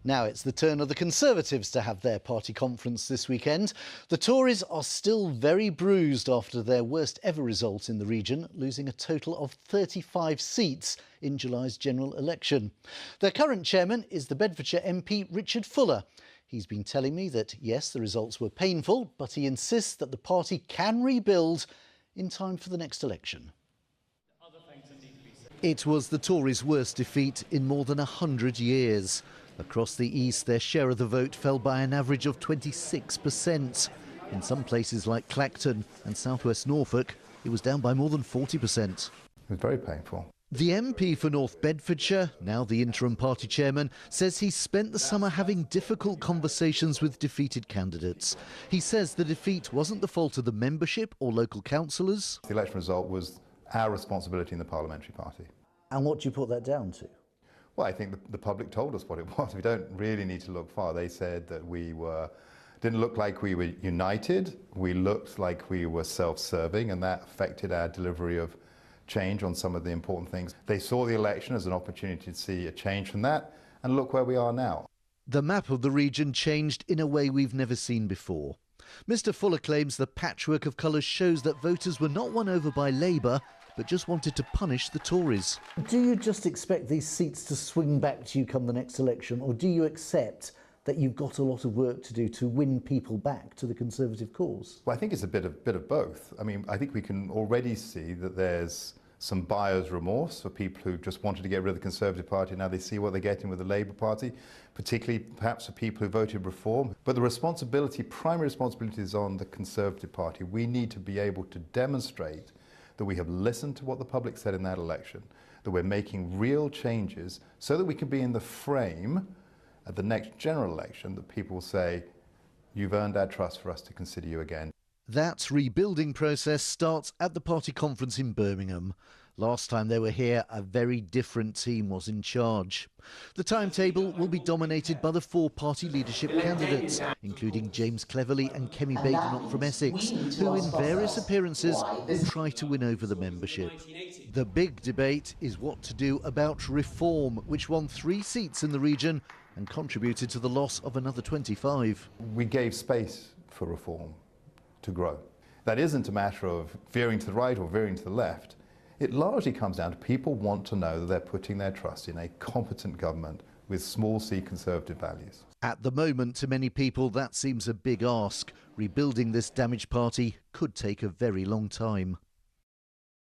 Now it's the turn of the Conservatives to have their party conference this weekend. The Tories are still very bruised after their worst ever result in the region, losing a total of 35 seats in July's general election. Their current chairman is the Bedfordshire MP Richard Fuller. He's been telling me that, yes, the results were painful, but he insists that the party can rebuild in time for the next election. It was the Tories' worst defeat in more than 100 years. Across the east, their share of the vote fell by an average of 26%. In some places like Clacton and southwest Norfolk, it was down by more than 40%. It was very painful. The MP for North Bedfordshire, now the interim party chairman, says he spent the summer having difficult conversations with defeated candidates. He says the defeat wasn't the fault of the membership or local councillors. The election result was our responsibility in the parliamentary party. And what do you put that down to? Well, I think the public told us what it was. We don't really need to look far. They said that we didn't look like we were united. We looked like we were self-serving, and that affected our delivery of change on some of the important things. They saw the election as an opportunity to see a change from that, and look where we are now. The map of the region changed in a way we've never seen before. Mr. Fuller claims the patchwork of colours shows that voters were not won over by Labour, but just wanted to punish the Tories. Do you just expect these seats to swing back to you come the next election, or do you accept that you've got a lot of work to do to win people back to the Conservative cause? Well, I think it's a bit of both. I mean, I think we can already see that there's some buyer's remorse for people who just wanted to get rid of the Conservative Party. Now they see what they're getting with the Labour Party, particularly perhaps for people who voted Reform. But the responsibility, primary responsibility, is on the Conservative Party. We need to be able to demonstrate that we have listened to what the public said in that election, that we're making real changes so that we can be in the frame at the next general election that people will say, you've earned our trust for us to consider you again. That rebuilding process starts at the party conference in Birmingham. Last time they were here, a very different team was in charge. The timetable will be dominated by the four party leadership candidates, including James Cleverly and Kemi Badenoch from Essex, who in various appearances will try to win over the membership. The big debate is what to do about Reform, which won 3 seats in the region and contributed to the loss of another 25. We gave space for Reform to grow. That isn't a matter of veering to the right or veering to the left. It largely comes down to people want to know that they're putting their trust in a competent government with small c Conservative values. At the moment, to many people, that seems a big ask. Rebuilding this damaged party could take a very long time.